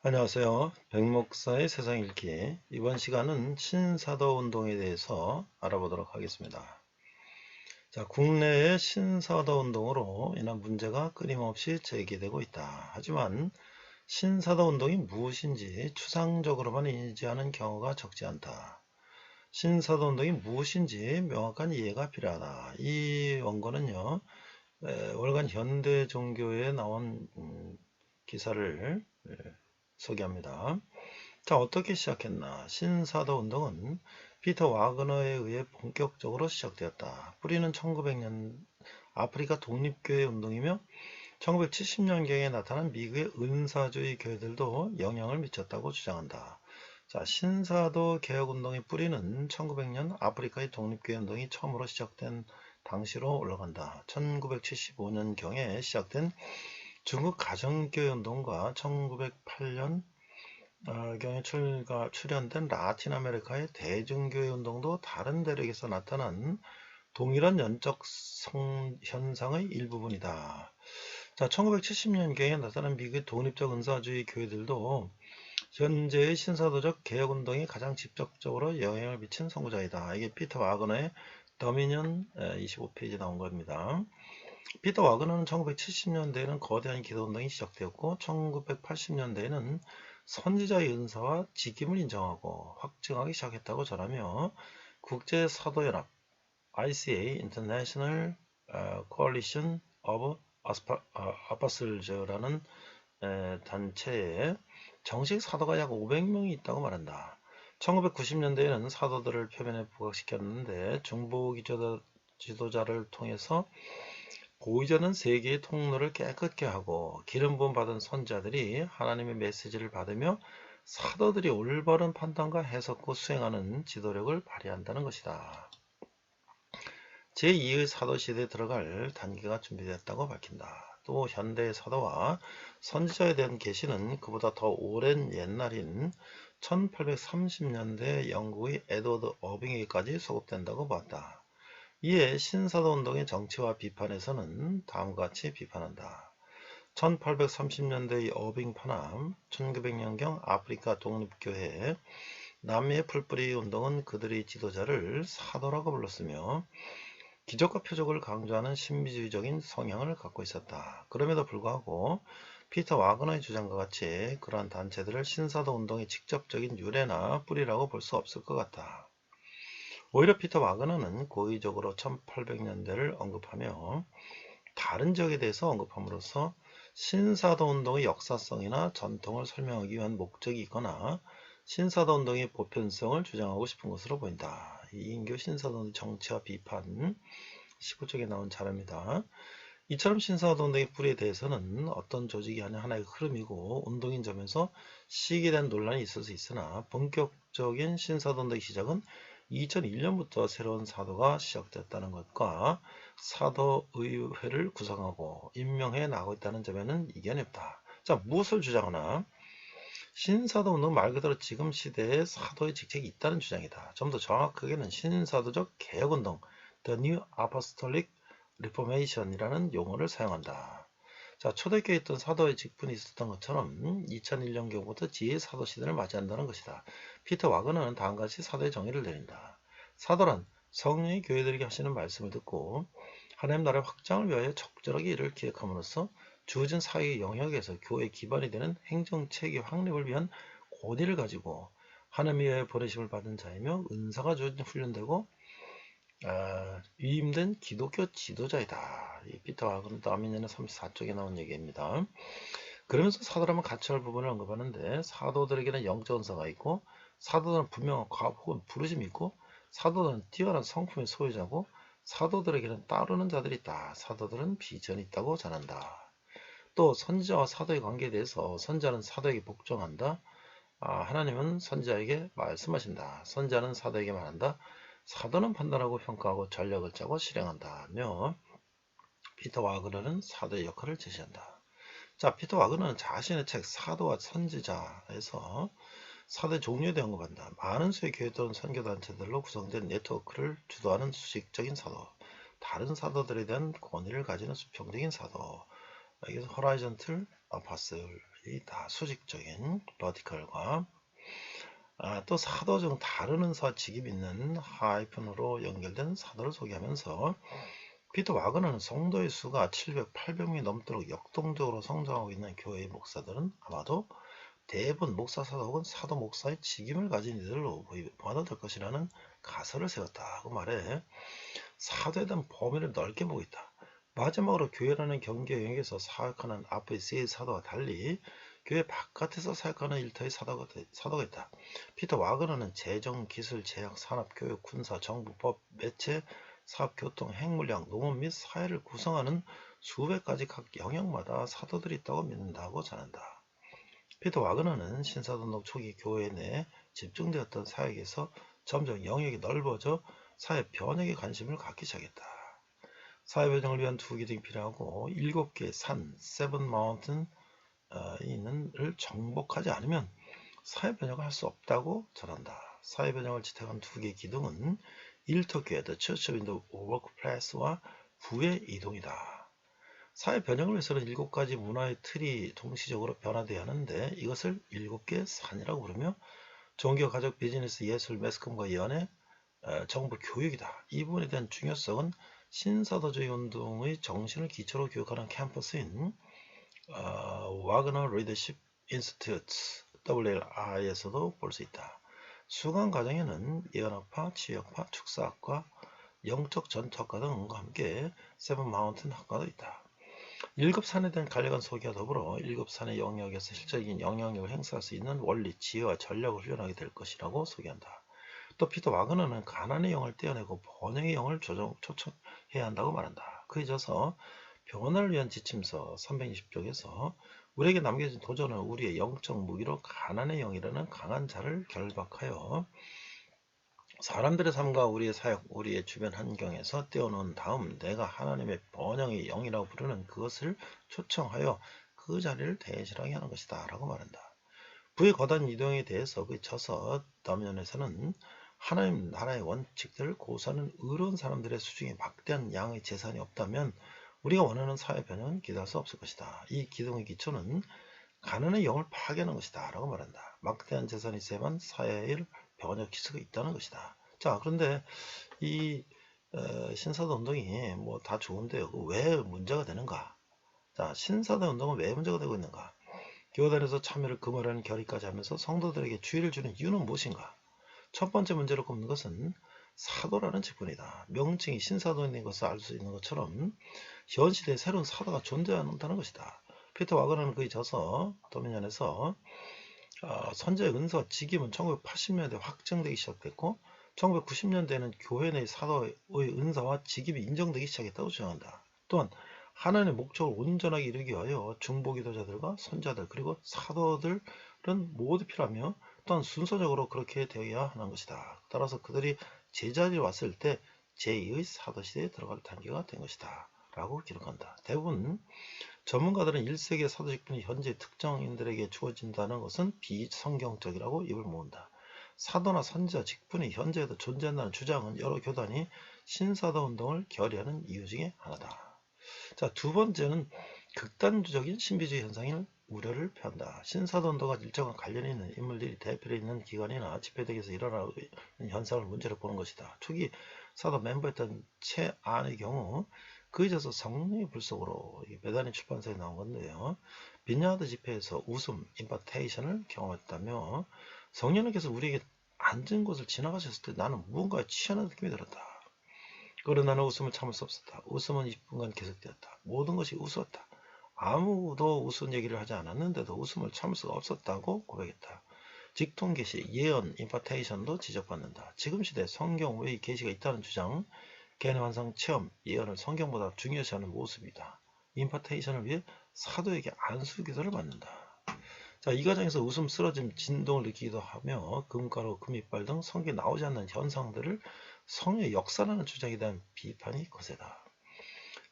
안녕하세요. 백목사의 세상 읽기. 이번 시간은 신사도 운동에 대해서 알아보도록 하겠습니다. 자, 국내의 신사도 운동으로 인한 문제가 끊임없이 제기되고 있다. 하지만 신사도 운동이 무엇인지 추상적으로만 인지하는 경우가 적지 않다. 신사도 운동이 무엇인지 명확한 이해가 필요하다. 이 원고는요, 월간 현대 종교에 나온 기사를 소개합니다. 자, 어떻게 시작했나? 신사도 운동은 피터 와그너에 의해 본격적으로 시작되었다. 뿌리는 1900년 아프리카 독립교회 운동이며 1970년경에 나타난 미국의 은사주의 교회들도 영향을 미쳤다고 주장한다. 자, 신사도 개혁운동의 뿌리는 1900년 아프리카의 독립교회 운동이 처음으로 시작된 당시로 올라간다. 1975년경에 시작된 중국 가정교회 운동과 1908년 경에 출현된 라틴 아메리카의 대중교회 운동도 다른 대륙에서 나타난 동일한 연적 현상의 일부분이다. 자, 1970년경에 나타난 미국의 독립적 은사주의 교회들도 현재의 신사도적 개혁운동이 가장 직접적으로 영향을 미친 선구자이다. 이게 피터 와그너의 더미니언 25페이지에 나온 겁니다. 피터 와그너는 1970년대에는 거대한 기도운동이 시작되었고 1980년대에는 선지자의 은사와 직임을 인정하고 확증하기 시작했다고 전하며 국제사도연합 ICA International Coalition of Apostoles라는 단체에 정식 사도가 약 500명이 있다고 말한다. 1990년대에는 사도들을 표면에 부각시켰는데 중보기 지도자를 통해서 보이자는 세계의 통로를 깨끗게 하고 기름 부음 받은 선자들이 하나님의 메시지를 받으며 사도들이 올바른 판단과 해석과 수행하는 지도력을 발휘한다는 것이다. 제2의 사도 시대에 들어갈 단계가 준비됐다고 밝힌다. 또 현대의 사도와 선지자에 대한 계시는 그보다 더 오랜 옛날인 1830년대 영국의 에드워드 어빙에게까지 소급된다고 봤다. 이에 신사도 운동의 정치와 비판에서는 다음과 같이 비판한다. 1830년대의 어빙 파남, 1900년경 아프리카 독립교회, 남미의 풀뿌리 운동은 그들의 지도자를 사도라고 불렀으며 기적과 표적을 강조하는 신비주의적인 성향을 갖고 있었다. 그럼에도 불구하고 피터 와그너의 주장과 같이 그러한 단체들을 신사도 운동의 직접적인 유래나 뿌리라고 볼 수 없을 것 같다. 오히려 피터 와그너는 고의적으로 1800년대를 언급하며 다른 지역에 대해서 언급함으로써 신사도 운동의 역사성이나 전통을 설명하기 위한 목적이 있거나 신사도 운동의 보편성을 주장하고 싶은 것으로 보인다. 이인교 신사도 운동의 정치와 비판 19쪽에 나온 자료입니다. 이처럼 신사도 운동의 뿌리에 대해서는 어떤 조직이 아닌 하나의 흐름이고 운동인 점에서 시기에 대한 논란이 있을 수 있으나 본격적인 신사도 운동의 시작은 2001년부터 새로운 사도가 시작됐다는 것과 사도의회를 구성하고 임명해 나가고 있다는 점에는 이견이 없다. 자, 무엇을 주장하나? 신사도 운동 말 그대로 지금 시대에 사도의 직책이 있다는 주장이다. 좀 더 정확하게는 신사도적 개혁운동, The New Apostolic Reformation이라는 용어를 사용한다. 자, 초대교회에 있던 사도의 직분이 있었던 것처럼 2001년경부터 제2의 사도 시대를 맞이한다는 것이다. 피터 와그너는 다음과 같이 사도의 정의를 내린다. 사도란 성령이 교회들에게 하시는 말씀을 듣고 하나님 나라의 확장을 위하여 적절하게 이를 기획함으로써 주어진 사회의 영역에서 교회의 기반이 되는 행정체계 확립을 위한 권위를 가지고 하나님에 의해 보내심을 받은 자이며 은사가 주어진 훈련되고 위임된 기독교 지도자이다. 이 피터 와그너 아미니언 34쪽에 나온 얘기입니다. 그러면서 사도라면 같이 할 부분을 언급하는데 사도들에게는 영적 은사가 있고 사도들은 분명한 과업 혹은 부르심이 있고 사도들은 뛰어난 성품의 소유자고 사도들에게는 따르는 자들이 있다. 사도들은 비전이 있다고 전한다. 또 선지자와 사도의 관계에 대해서 선지자는 사도에게 복종한다. 하나님은 선지자에게 말씀하신다. 선지자는 사도에게 말한다. 사도는 판단하고 평가하고 전략을 짜고 실행한다며 피터 와그너는 사도의 역할을 제시한다. 자, 피터 와그너는 자신의 책 사도와 선지자에서 사도의 종류에 대해 언급한다. 많은 수의 교회 또는 선교단체들로 구성된 네트워크를 주도하는 수직적인 사도, 다른 사도들에 대한 권위를 가지는 수평적인 사도, 여기서 호라이전틀 아파슬 이 다 수직적인 버티컬과 또 사도 중 다른 은사와 직입 있는 하이픈으로 연결된 사도를 소개하면서 피터 와그너는 성도의 수가 700, 800명이 넘도록 역동적으로 성장하고 있는 교회의 목사들은 아마도 대부분 목사 사도 혹은 사도 목사의 직임을 가진 이들로 받아들 것이라는 가설을 세웠다고 말해 사도에 대한 범위를 넓게 보고 있다. 마지막으로 교회라는 경계 영역에서 사역하는 앞의 세 사도와 달리 교회 바깥에서 사역하는 일터의 사도가 있다. 피터 와그너는 재정, 기술, 제약, 산업, 교육, 군사, 정부, 법, 매체, 사업, 교통, 핵물량, 농업 및 사회를 구성하는 수백 가지 각 영역마다 사도들이 있다고 믿는다고 전한다. 피터 와그너는 신사도운동 초기 교회 내 집중되었던 사역에서 점점 영역이 넓어져 사회 변혁에 관심을 갖기 시작했다. 사회 변혁을 위한 두 기둥이 필요하고 7개의 산, 세븐 마운틴 을 정복하지 않으면 사회 변혁을 할 수 없다고 전한다. 사회 변혁을 지탱한 두 개의 기둥은 일터교회, The Church of the Workplace와 부의 이동이다. 사회 변혁을 위해서는 7가지 문화의 틀이 동시적으로 변화되어야 하는데 이것을 7개의 산이라고 부르며 종교, 가족, 비즈니스, 예술, 매스컴과 연애, 정부, 교육이다. 이 부분에 대한 중요성은 신사도주의 운동의 정신을 기초로 교육하는 캠퍼스인 와그너 리더십 인스티튜트 WRI에서도 볼 수 있다. 수강 과정에는 예언학파, 지역파, 축사학과, 영적 전투학과 등과 함께 세븐 마운틴 학과도 있다. 7산에 대한 간략한 소개와 더불어 7산의 영역에서 실질적인 영향력을 행사할 수 있는 원리, 지혜와 전략을 훈련하게 될 것이라고 소개한다. 또 피터 와그너는 가난의 영을 떼어내고 번영의 영을 초청해야 한다고 말한다. 그에 져서 변화를 위한 지침서 320쪽에서 우리에게 남겨진 도전은 우리의 영적 무기로 가난의 영이라는 강한 자를 결박하여 사람들의 삶과 우리의 사역, 우리의 주변 환경에서 떼어놓은 다음 내가 하나님의 번영의 영이라고 부르는 그것을 초청하여 그 자리를 대신하게 하는 것이다 라고 말한다. 부의 거단 이동에 대해서 그쳐서 더면에서는 하나님 나라의 원칙들을 고수하는 의로운 사람들의 수중에 막대한 양의 재산이 없다면 우리가 원하는 사회 변형은 기대할 수 없을 것이다. 이 기둥의 기초는 가난의 영을 파괴하는 것이다 라고 말한다. 막대한 재산이 있어야만 사회를 변혁할 수가 있다는 것이다. 자, 그런데 이 신사도 운동이 뭐 다 좋은데요. 왜 문제가 되는가? 자, 신사도 운동은 왜 문제가 되고 있는가? 교단에서 참여를 금하라는 결의까지 하면서 성도들에게 주의를 주는 이유는 무엇인가? 첫 번째 문제로 꼽는 것은 사도라는 직분이다. 명칭이 신사도인 것을 알 수 있는 것처럼 현 시대에 새로운 사도가 존재한다는 것이다. 피터 와그너는 그에 져서 도미니언에서 선제의 은사와 직임은 1980년대 확정되기 시작됐고 1990년대에는 교회 내 사도의 은사와 직임이 인정되기 시작했다고 주장한다. 또한 하나님의 목적을 온전하게 이루기 위하여 중보기도자들과 선자들 그리고 사도들은 모두 필요하며 또한 순서적으로 그렇게 되어야 하는 것이다. 따라서 그들이 제자리에 왔을 때 제2의 사도시대에 들어갈 단계가 된 것이다. 라고 기록한다. 대부분 전문가들은 1세기의 사도 직분이 현재 특정인들에게 주어진다는 것은 비성경적이라고 입을 모은다. 사도나 선지자 직분이 현재에도 존재한다는 주장은 여러 교단이 신사도 운동을 결의하는 이유 중에 하나다. 자, 두 번째는 극단주적인 신비주의 현상인 우려를 표한다. 신사도 운동과 일정한 관련이 있는 인물들이 대표로 있는 기관이나 집회덕에서 일어나는 현상을 문제로 보는 것이다. 초기 사도 멤버였던 최안의 경우 그에 져서 성령의 불속으로 베다니 출판사에 나온 건데요. 빈야드 집회에서 웃음, 임파테이션을 경험했다며 성령님께서 우리에게 앉은 곳을 지나가셨을 때 나는 무언가에 취하는 느낌이 들었다. 그러나 나는 웃음을 참을 수 없었다. 웃음은 20분간 계속되었다. 모든 것이 웃었다. 아무도 웃은 얘기를 하지 않았는데도 웃음을 참을 수가 없었다고 고백했다. 직통 계시, 예언, 임파테이션도 지적받는다. 지금 시대 성경 외의 계시가 있다는 주장, 개인의 환상 체험, 예언을 성경보다 중요시하는 모습이다. 임파테이션을 위해 사도에게 안수기도를 받는다. 자, 이 과정에서 웃음, 쓰러짐, 진동을 느끼기도 하며 금가루, 금이빨 등 성경에 나오지 않는 현상들을 성의 역사라는 주장에 대한 비판이 거세다.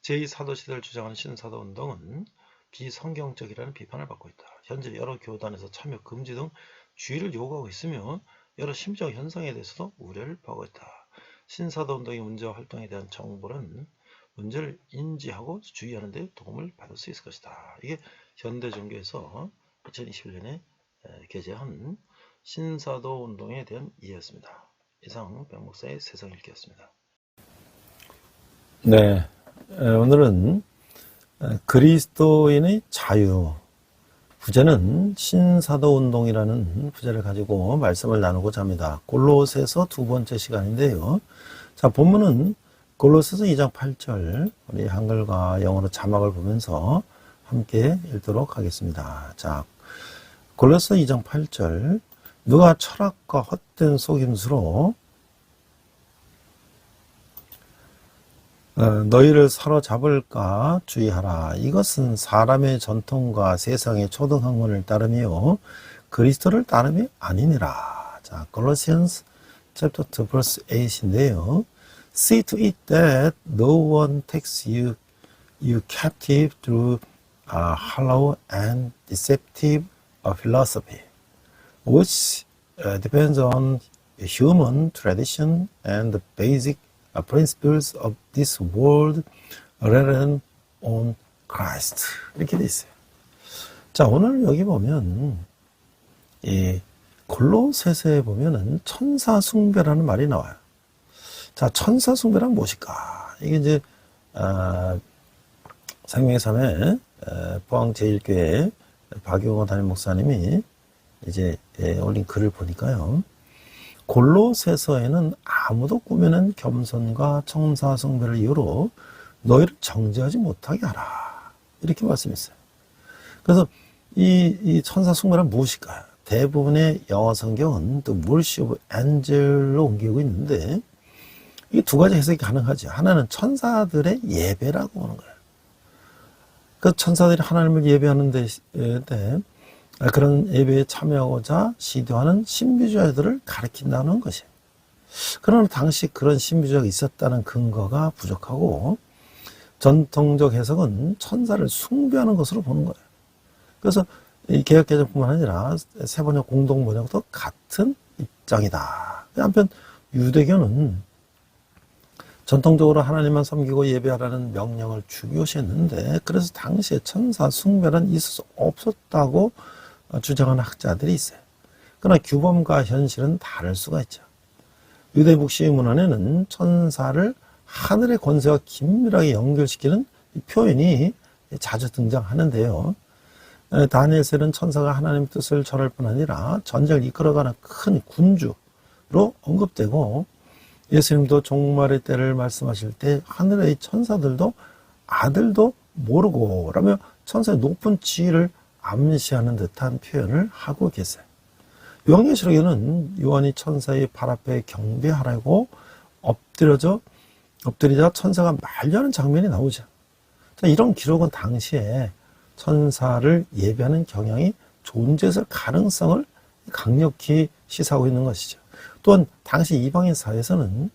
제2사도시대를 주장하는 신사도 운동은 비성경적이라는 비판을 받고 있다. 현재 여러 교단에서 참여 금지 등 주의를 요구하고 있으며 여러 심적 현상에 대해서도 우려를 표하고 있다. 신사도 운동의 문제와 활동에 대한 정보는 문제를 인지하고 주의하는 데 도움을 받을 수 있을 것이다. 이게 현대 종교에서 2021년에 게재한 신사도 운동에 대한 이해였습니다. 이상 백목사의 세상 읽기였습니다. 네, 오늘은 그리스도인의 자유, 부제는 신사도 운동이라는 부제를 가지고 말씀을 나누고자 합니다. 골로새서 두 번째 시간인데요. 자, 본문은 골로새서 2장 8절, 우리 한글과 영어로 자막을 보면서 함께 읽도록 하겠습니다. 자, 골로새서 2장 8절, 누가 철학과 헛된 속임수로 너희를 사로잡을까 주의하라. 이것은 사람의 전통과 세상의 초등학문을 따르며 그리스도를 따름이 아니니라. 자, Colossians chapter 2 verse 8인데요. See to it that no one takes you captive through hollow and deceptive philosophy, which depends on human tradition and the basic principles of this world rather than on Christ. 이렇게 돼 있어요. 자, 오늘 여기 보면 이 골로새서에 보면은 천사 숭배라는 말이 나와요. 자, 천사 숭배란 무엇일까? 이게 이제 생명의 삶의 포항 제1교회 박용호 담임 목사님이 이제 올린 글을 보니까요. 골로새서에는 아무도 꾸며낸 겸손과 천사 숭배를 이유로 너희를 정죄하지 못하게 하라. 이렇게 말씀했어요. 그래서 이 천사 숭배란 무엇일까요? 대부분의 영어 성경은 또 worship of angel로 옮기고 있는데 이 두 가지 해석이 가능하죠. 하나는 천사들의 예배라고 하는 거예요. 그 천사들이 하나님을 예배하는 데 그런 예배에 참여하고자 시도하는 신비주의자들을 가리킨다는 것이에요. 그러나 당시 그런 신비주의자가 있었다는 근거가 부족하고 전통적 해석은 천사를 숭배하는 것으로 보는 거예요. 그래서 이 개역개정뿐만 아니라 세번역 공동번역도 같은 입장이다. 한편 유대교는 전통적으로 하나님만 섬기고 예배하라는 명령을 중요시했는데 그래서 당시에 천사 숭배는 있을 수 없었다고 주장하는 학자들이 있어요. 그러나 규범과 현실은 다를 수가 있죠. 유대 북시 문헌에는 천사를 하늘의 권세와 긴밀하게 연결시키는 표현이 자주 등장하는데요. 다니엘서는 천사가 하나님의 뜻을 전할 뿐 아니라 전쟁을 이끌어가는 큰 군주로 언급되고 예수님도 종말의 때를 말씀하실 때 하늘의 천사들도 아들도 모르고 라며 천사의 높은 지위를 암시하는 듯한 표현을 하고 계세요. 요한계시록에는 요한이 천사의 발 앞에 경배하라고 엎드리자 천사가 말려하는 장면이 나오죠. 이런 기록은 당시에 천사를 예배하는 경향이 존재했을 가능성을 강력히 시사하고 있는 것이죠. 또한 당시 이방인 사회에서는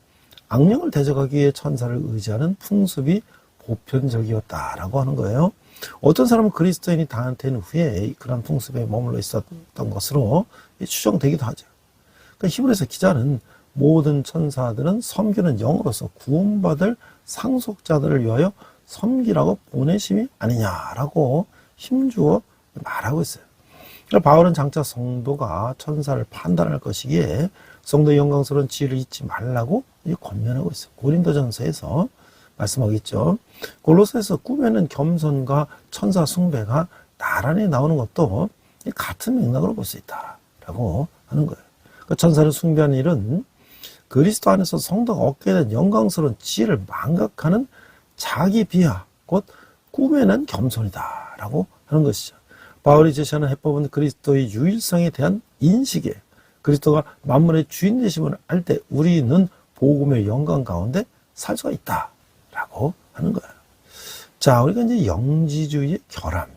악령을 대적하기 위해 천사를 의지하는 풍습이 보편적이었다라고 하는 거예요. 어떤 사람은 그리스도인이 된 후에 그런 풍습에 머물러 있었던 것으로 추정되기도 하죠. 그러니까 히브리서 기자는 모든 천사들은 섬기는 영으로서 구원받을 상속자들을 위하여 섬기라고 보내심이 아니냐라고 힘주어 말하고 있어요. 그러니까 바울은 장차 성도가 천사를 판단할 것이기에 성도의 영광스러운 지위를 잊지 말라고 권면하고 있어요. 고린도전서에서 말씀하고 있죠. 골로새서 꾸며낸 겸손과 천사 숭배가 나란히 나오는 것도 같은 맥락으로 볼 수 있다라고 하는 거예요. 그러니까 천사를 숭배하는 일은 그리스도 안에서 성도가 얻게 된 영광스러운 지혜를 망각하는 자기 비하, 곧 꾸며낸 겸손이다라고 하는 것이죠. 바울이 제시하는 해법은 그리스도의 유일성에 대한 인식이에요. 그리스도가 만물의 주인 되심을 알 때 우리는 복음의 영광 가운데 살 수가 있다라고 하는 거예요. 자, 우리가 이제 영지주의의 결함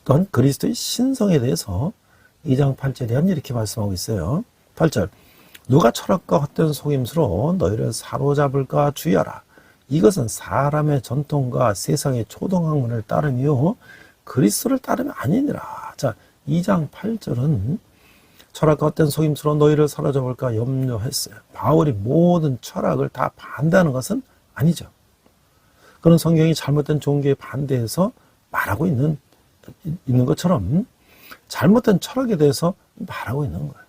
또는 그리스도의 신성에 대해서 2장 8절에 한 이렇게 말씀하고 있어요. 8절, 누가 철학과 헛된 속임수로 너희를 사로잡을까 주의하라. 이것은 사람의 전통과 세상의 초등학문을 따르며 그리스도를 따르면 아니니라. 자, 2장 8절은 철학과 헛된 속임수로 너희를 사로잡을까 염려했어요. 바울이 모든 철학을 다 반대하는 것은 아니죠. 그런 성경이 잘못된 종교에 반대해서 말하고 있는 것처럼 잘못된 철학에 대해서 말하고 있는 거예요.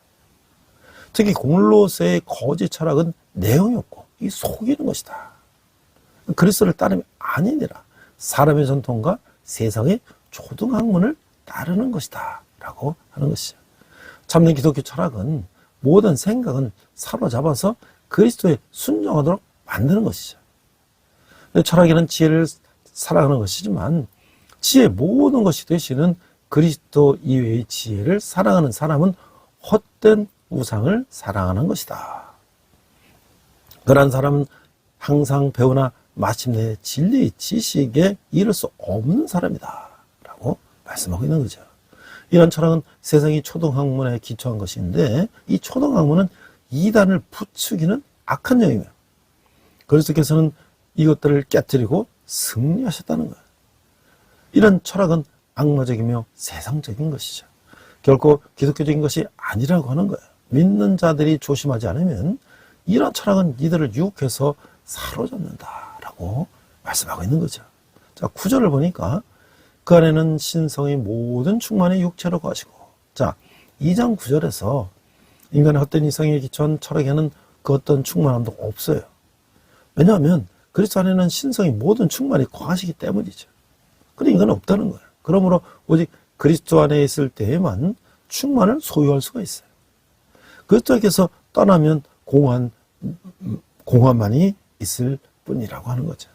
특히 골로새의 거짓 철학은 내용이 없고 이 속이는 것이다. 그리스도를 따름이 아니니라. 사람의 전통과 세상의 초등학문을 따르는 것이다 라고 하는 것이죠. 참된 기독교 철학은 모든 생각은 사로잡아서 그리스도에 순종하도록 만드는 것이죠. 철학에는 지혜를 사랑하는 것이지만 지혜의 모든 것이 되시는 그리스도 이외의 지혜를 사랑하는 사람은 헛된 우상을 사랑하는 것이다. 그러한 사람은 항상 배우나 마침내 진리의 지식에 이를 수 없는 사람이다 라고 말씀하고 있는 거죠. 이런 철학은 세상의 초등학문에 기초한 것인데 이 초등학문은 이단을 부추기는 악한 영이며 그리스도께서는 이것들을 깨뜨리고 승리하셨다는 거예요. 이런 철학은 악마적이며 세상적인 것이죠. 결코 기독교적인 것이 아니라고 하는 거예요. 믿는 자들이 조심하지 않으면 이런 철학은 이들을 유혹해서 사로잡는다라고 말씀하고 있는 거죠. 자, 9절을 보니까 그 안에는 신성의 모든 충만의 육체로 거하시고, 자, 2장 9절에서 인간의 헛된 이성에 기초한 철학에는 그 어떤 충만함도 없어요. 왜냐하면 그리스도 안에는 신성의 모든 충만이 거하시기 때문이죠. 그런데 인간은 없다는 거예요. 그러므로 오직 그리스도 안에 있을 때에만 충만을 소유할 수가 있어요. 그리스도께서 떠나면 공허만이 있을 뿐이라고 하는 거죠.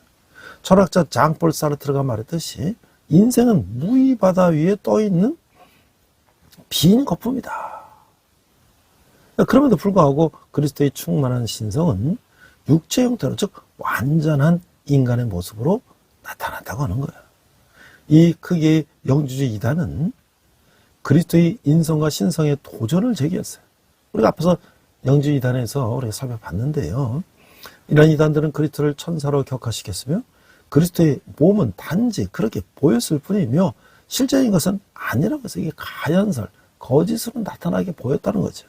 철학자 장폴 사르트르가 말했듯이 인생은 무의 바다 위에 떠있는 빈 거품이다. 그럼에도 불구하고 그리스도의 충만한 신성은 육체 형태로, 즉 완전한 인간의 모습으로 나타났다고 하는 거예요. 이 크기의 영주주의 이단은 그리스도의 인성과 신성의 도전을 제기했어요. 우리가 앞서서 영주주의 이단에서 우리가 살펴봤는데요. 이런 이단들은 그리스도를 천사로 격하시켰으며 그리스도의 몸은 단지 그렇게 보였을 뿐이며 실제인 것은 아니라고 해서 이게 가연설, 거짓으로 나타나게 보였다는 거죠.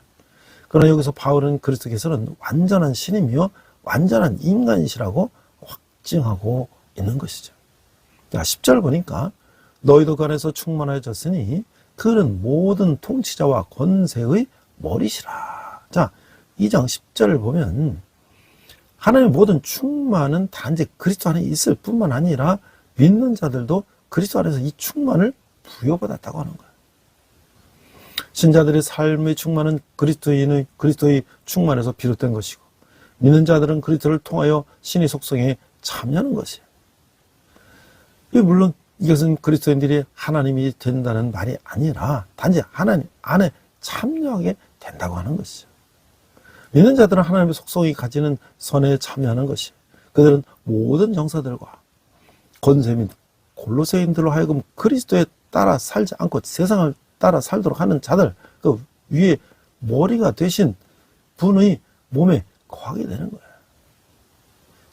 그러나 여기서 바울은 그리스도께서는 완전한 신이며 완전한 인간이시라고 확증하고 있는 것이죠. 자, 10절 보니까 너희도 그 안에서 충만해졌으니 그는 모든 통치자와 권세의 머리시라. 자, 2장 10절을 보면 하나님의 모든 충만은 단지 그리스도 안에 있을 뿐만 아니라 믿는 자들도 그리스도 안에서 이 충만을 부여받았다고 하는 거예요. 신자들의 삶의 충만은 그리스도의 충만에서 비롯된 것이고 믿는 자들은 그리스도를 통하여 신의 속성에 참여하는 것이에요. 물론 이것은 그리스도인들이 하나님이 된다는 말이 아니라 단지 하나님 안에 참여하게 된다고 하는 것이죠. 믿는 자들은 하나님의 속성이 가지는 선에 참여하는 것이 그들은 모든 정사들과 권세 및 골로새인들로 하여금 그리스도에 따라 살지 않고 세상을 따라 살도록 하는 자들 그 위에 머리가 되신 분의 몸에 거하게 되는 거예요.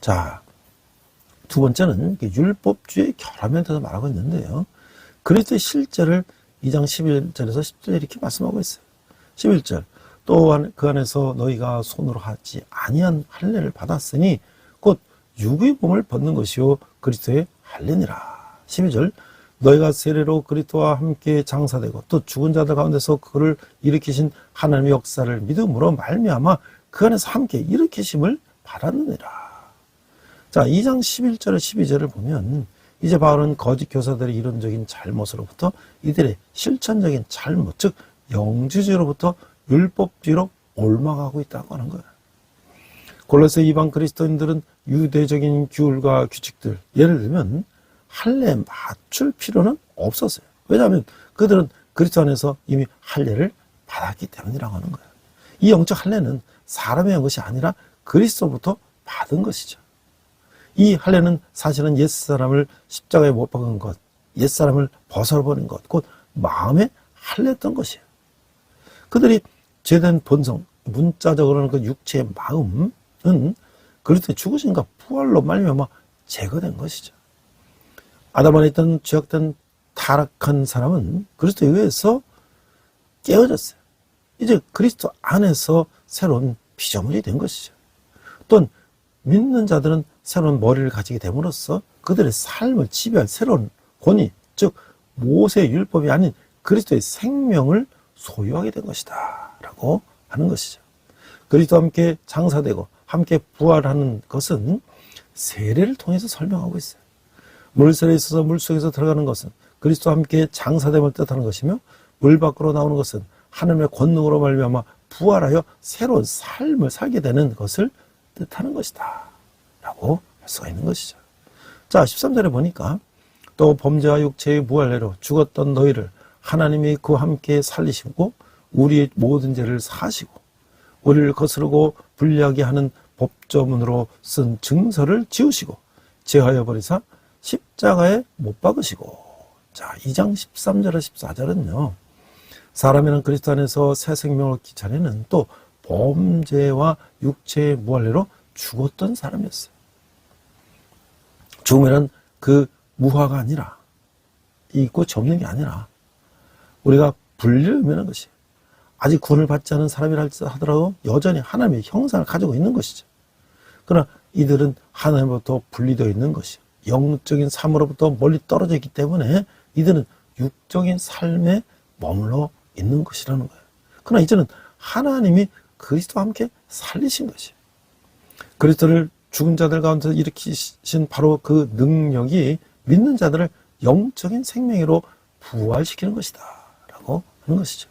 자, 두 번째는 율법주의 결함에 대해서 말하고 있는데요. 그리스도의 실제를 2장 11절에서 10절에 이렇게 말씀하고 있어요. 11절 또한 그 안에서 너희가 손으로 하지 아니한 할례를 받았으니 곧 육의 몸을 벗는 것이요 그리스도의 할례니라. 12절 너희가 세례로 그리스도와 함께 장사되고 또 죽은 자들 가운데서 그를 일으키신 하나님의 역사를 믿음으로 말미암아 그 안에서 함께 일으키심을 받았느니라. 자, 2장 11절 12절을 보면 이제 바울은 거짓 교사들의 이론적인 잘못으로부터 이들의 실천적인 잘못, 즉 영주주의로부터 율법주의로 옮아가고 있다고 하는 거예요. 골로새 이방 그리스도인들은 유대적인 규율과 규칙들, 예를 들면 할례에 맞출 필요는 없었어요. 왜냐하면 그들은 그리스도 안에서 이미 할례를 받았기 때문이라고 하는 거예요. 이 영적 할례는 사람의 한 것이 아니라 그리스도부터 받은 것이죠. 이 할례는 사실은 옛사람을 십자가에 못 박은 것, 옛사람을 벗어버린 것, 곧 마음에 할례했던 것이에요. 그들이 죄된 본성, 문자적으로는 그 육체의 마음은 그리스도의 죽으심과 부활로 말미암아 제거된 것이죠. 아담 안에 있던 죄악된 타락한 사람은 그리스도에 의해서 깨어졌어요. 이제 그리스도 안에서 새로운 피조물이 된 것이죠. 또한 믿는 자들은 새로운 머리를 가지게 됨으로써 그들의 삶을 지배할 새로운 권위, 즉 모세의 율법이 아닌 그리스도의 생명을 소유하게 된 것이다 라고 하는 것이죠. 그리스도와 함께 장사되고 함께 부활하는 것은 세례를 통해서 설명하고 있어요. 물세례에 있어서 물속에서 들어가는 것은 그리스도와 함께 장사됨을 뜻하는 것이며, 물 밖으로 나오는 것은 하나님의 권능으로 말미암아 부활하여 새로운 삶을 살게 되는 것을 뜻하는 것이다 라고 할 수가 있는 것이죠. 자, 13절에 보니까 또 범죄와 육체의 무할례로 죽었던 너희를 하나님이 그와 함께 살리시고 우리의 모든 죄를 사하시고 우리를 거스르고 불리하게 하는 법조문으로 쓴 증서를 지우시고 제하여 버리사 십자가에 못 박으시고. 자, 2장 13절에 14절은요, 사람에는 그리스도 안에서 새 생명을 얻기 전에는 또 범죄와 육체의 무할례로 죽었던 사람이었어요. 죽으면은 그 무화가 아니라, 있고 접는 게 아니라 우리가 분리를 의미하는 것이, 아직 구원을 받지 않은 사람이라 하더라도 여전히 하나님의 형상을 가지고 있는 것이죠. 그러나 이들은 하나님으로부터 분리되어 있는 것이요, 영적인 삶으로부터 멀리 떨어져 있기 때문에 이들은 육적인 삶에 머물러 있는 것이라는 거예요. 그러나 이제는 하나님이 그리스도와 함께 살리신 것이에요. 그리스도를 죽은 자들 가운데서 일으키신 바로 그 능력이 믿는 자들을 영적인 생명으로 부활시키는 것이다 라고 하는 것이죠.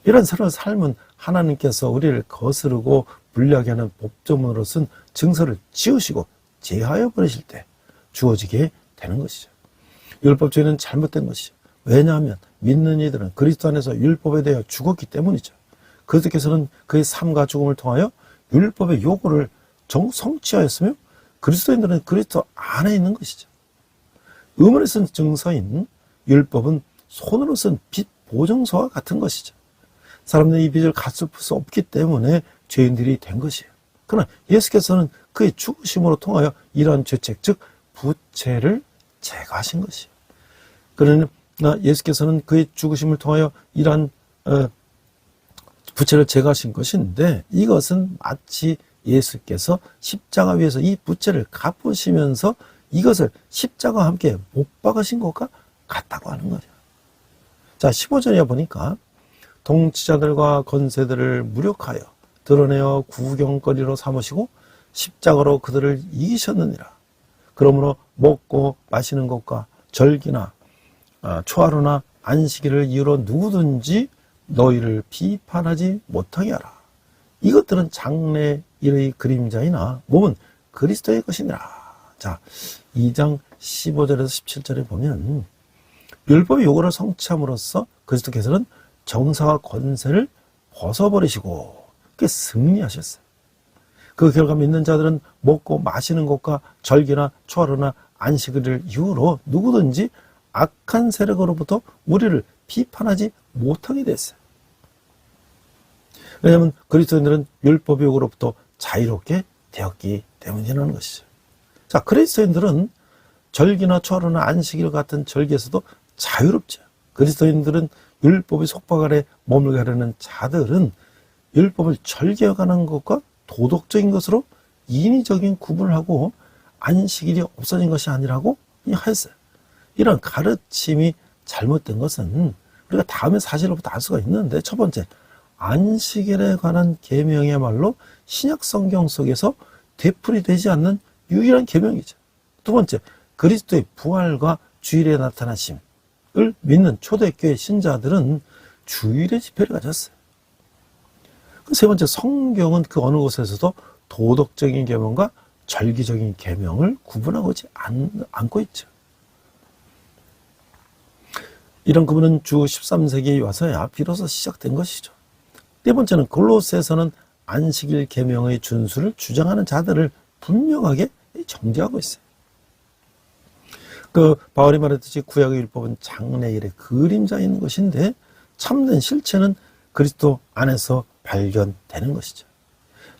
이런 새로운 삶은 하나님께서 우리를 거스르고 불리하게 하는 법조문으로 쓴 증서를 지우시고 제하여 버리실 때 주어지게 되는 것이죠. 율법주의는 잘못된 것이죠. 왜냐하면 믿는 이들은 그리스도 안에서 율법에 대하여 죽었기 때문이죠. 그리스도께서는 그의 삶과 죽음을 통하여 율법의 요구를 성취하였으며 그리스도인들은 그리스도 안에 있는 것이죠. 의문에 쓴 증서인 율법은 손으로 쓴 빚 보증서와 같은 것이죠. 사람들이 이 빚을 갚을 수 없기 때문에 죄인들이 된 것이에요. 그러나 예수께서는 그의 죽으심으로 통하여 이러한 죄책, 즉 부채를 제거하신 것이에요. 그러나 예수께서는 그의 죽으심을 통하여 이러한 부채를 제거하신 것인데, 이것은 마치 예수께서 십자가 위에서 이 부채를 갚으시면서 이것을 십자가와 함께 못 박으신 것과 같다고 하는 거죠. 자, 15절에 보니까 통치자들과 권세들을 무력하여 드러내어 구경거리로 삼으시고 십자가로 그들을 이기셨느니라. 그러므로 먹고 마시는 것과 절기나 초하루나 안식일을 이유로 누구든지 너희를 비판하지 못하게 하라. 이것들은 장래일의 그림자이나 몸은 그리스도의 것이니라. 자, 2장 15절에서 17절에 보면 율법의 요구를 성취함으로써 그리스도께서는 정사와 권세를 벗어버리시고 그게 승리하셨어요. 그 결과 믿는 자들은 먹고 마시는 것과 절기나 초하루나 안식일을 이유로 누구든지 악한 세력으로부터 우리를 비판하지 못하게 됐어요. 왜냐하면 그리스도인들은 율법의 요구로부터 자유롭게 되었기 때문이라는 것이죠. 자, 그리스도인들은 절기나 초하루나 안식일 같은 절기에서도 자유롭죠. 그리스도인들은 율법의 속박 아래 머물게 하려는 자들은 율법을 절개해가는 것과 도덕적인 것으로 인위적인 구분을 하고 안식일이 없어진 것이 아니라고 하였어요. 이런 가르침이 잘못된 것은 우리가 다음에 사실로부터 알 수가 있는데, 첫 번째, 안식일에 관한 계명이야말로 신약 성경 속에서 되풀이되지 않는 유일한 계명이죠. 두 번째, 그리스도의 부활과 주일에 나타나심을 믿는 초대교회 신자들은 주일의 집회를 가졌어요. 세 번째, 성경은 그 어느 곳에서도 도덕적인 계명과 절기적인 계명을 구분하고 있지 않고 있죠. 이런 구분은 주 13세기에 와서야 비로소 시작된 것이죠. 네 번째는 골로새에서는 안식일 계명의 준수를 주장하는 자들을 분명하게 정죄하고 있어요. 그 바울이 말했듯이 구약의 율법은 장래일의 그림자인 것인데 참된 실체는 그리스도 안에서 발견되는 것이죠.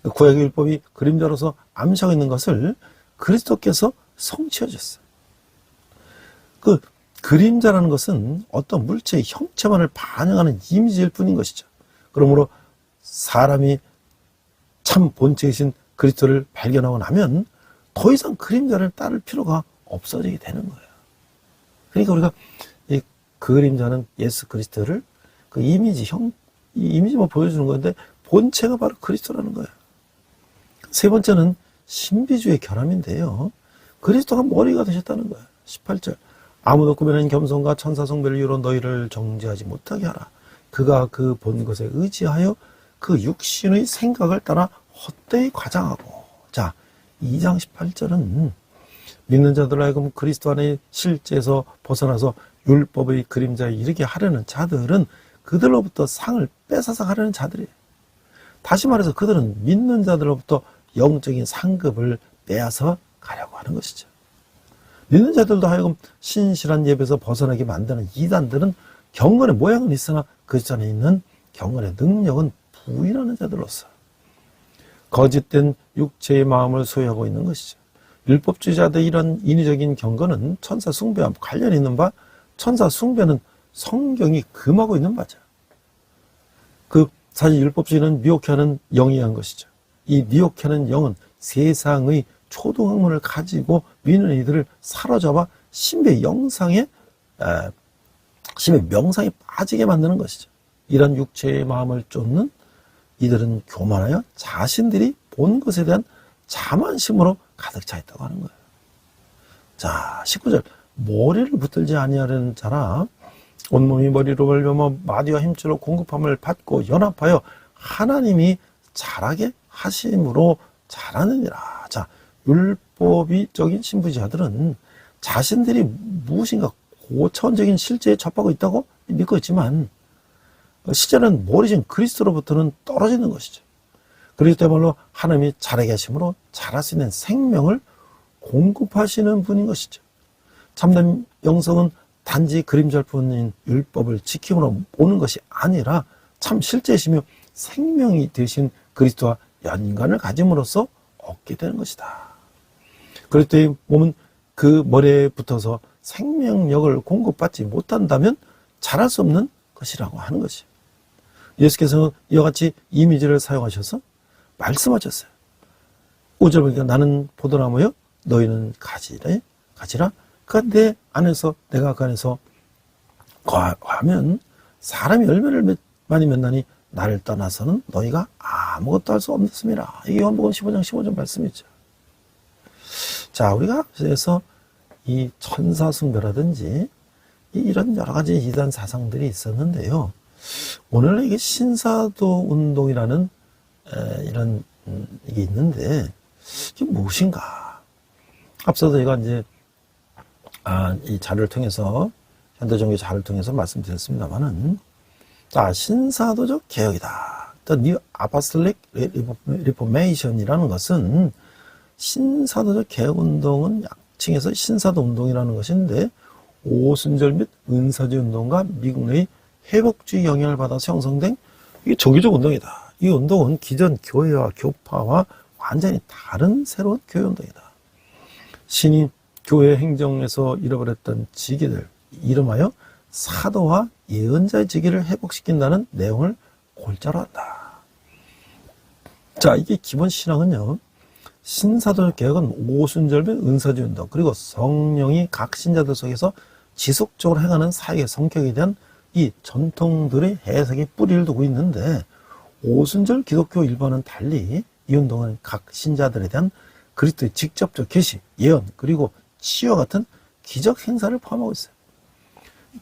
구약의 율법이 그림자로서 암시하고 있는 것을 그리스도께서 성취해 주셨어요. 그 그림자라는 것은 어떤 물체의 형체만을 반영하는 이미지일 뿐인 것이죠. 그러므로 사람이 참 본체이신 그리스도를 발견하고 나면 더 이상 그림자를 따를 필요가 없어지게 되는 거예요. 그러니까 우리가 이 그 그림자는 예수 그리스도를 그 이미지, 이 이미지만 보여주는 건데 본체가 바로 그리스도라는 거예요. 세 번째는 신비주의 결함인데요. 그리스도가 머리가 되셨다는 거예요. 18절. 아무도 꾸며낸 겸손과 천사 숭배를 이유로 너희를 정죄하지 못하게 하라. 그가 그 본 것에 의지하여 그 육신의 생각을 따라 헛되이 과장하고. 자, 2장 18절은 믿는 자들 하여금 그리스도 안에 실제에서 벗어나서 율법의 그림자에 이르게 하려는 자들은 그들로부터 상을 뺏어서 가려는 자들이에요. 다시 말해서 그들은 믿는 자들로부터 영적인 상급을 빼앗아 가려고 하는 것이죠. 믿는 자들도 하여금 신실한 예배에서 벗어나게 만드는 이단들은 경건의 모양은 있으나 그 전에 있는 경건의 능력은 부인하는 자들로서 거짓된 육체의 마음을 소유하고 있는 것이죠. 율법주의자들의 이런 인위적인 경건은 천사 숭배와 관련이 있는 바, 천사 숭배는 성경이 금하고 있는 바죠. 사실 율법주의는 미혹해하는 영이 한 것이죠. 이 미혹해하는 영은 세상의 초등학문을 가지고 믿는 이들을 사로잡아 신의 명상에 빠지게 만드는 것이죠. 이런 육체의 마음을 쫓는 이들은 교만하여 자신들이 본 것에 대한 자만심으로 가득 차 있다고 하는 거예요. 자, 19절. 머리를 붙들지 아니하려는 자라 온몸이 머리로 벌려며 마디와 힘줄로 공급함을 받고 연합하여 하나님이 자라게 하심으로 자라느니라. 자, 율법이적인 신부자들은 자신들이 무엇인가 고차원적인 실제에 접하고 있다고 믿고 있지만 실제는 머리신 그리스도로부터는 떨어지는 것이죠. 그리스도야말로 하나님이 자라게 하심으로 자랄 수 있는 생명을 공급하시는 분인 것이죠. 참된 영성은 단지 그림자일 뿐인 율법을 지킴으로 보는 것이 아니라 참 실제이시며 생명이 되신 그리스도와 연관을 가짐으로써 얻게 되는 것이다. 그리스도의 몸은 그 머리에 붙어서 생명력을 공급받지 못한다면 자랄 수 없는 것이라고 하는 것이에요. 예수께서는 이와 같이 이미지를 사용하셔서 말씀하셨어요. 5절 보니까 나는 포도나무여 너희는 가지라. 그러니까 내 안에서 내가 그 안에서 거하면 사람이 열매를 많이 맺나니 나를 떠나서는 너희가 아무것도 할 수 없습니다. 이게 요한복음 15장 15절 말씀이죠. 자, 우리가 그래서 이 천사 숭배라든지 이런 여러 가지 이단 사상들이 있었는데요. 오늘은 이게 신사도 운동이라는 이런 이게 있는데 이게 무엇인가? 앞서도 제가 이제 이 자료를 통해서 현대종교 자료를 통해서 말씀드렸습니다만은 자, 신사도적 개혁이다. The New Apostolic Reformation이라는 것은 신사도적 개혁운동은 약칭해서 신사도 운동이라는 것인데 오순절 및 은사주의 운동과 미국 내의 회복주의 영향을 받아서 형성된 이게 종교적 운동이다. 이 운동은 기존 교회와 교파와 완전히 다른 새로운 교회 운동이다. 신이 교회 행정에서 잃어버렸던 직위들 이름하여 사도와 예언자의 직위를 회복시킨다는 내용을 골자로 한다. 자, 이게 기본 신앙은요. 신사도적 개혁은 오순절 및 은사주의 운동 그리고 성령이 각 신자들 속에서 지속적으로 행하는 사역의 성격에 대한 이 전통들의 해석에 뿌리를 두고 있는데 오순절 기독교 일반은 달리 이 운동은 각 신자들에 대한 그리스도의 직접적 계시, 예언 그리고 치유와 같은 기적 행사를 포함하고 있어요.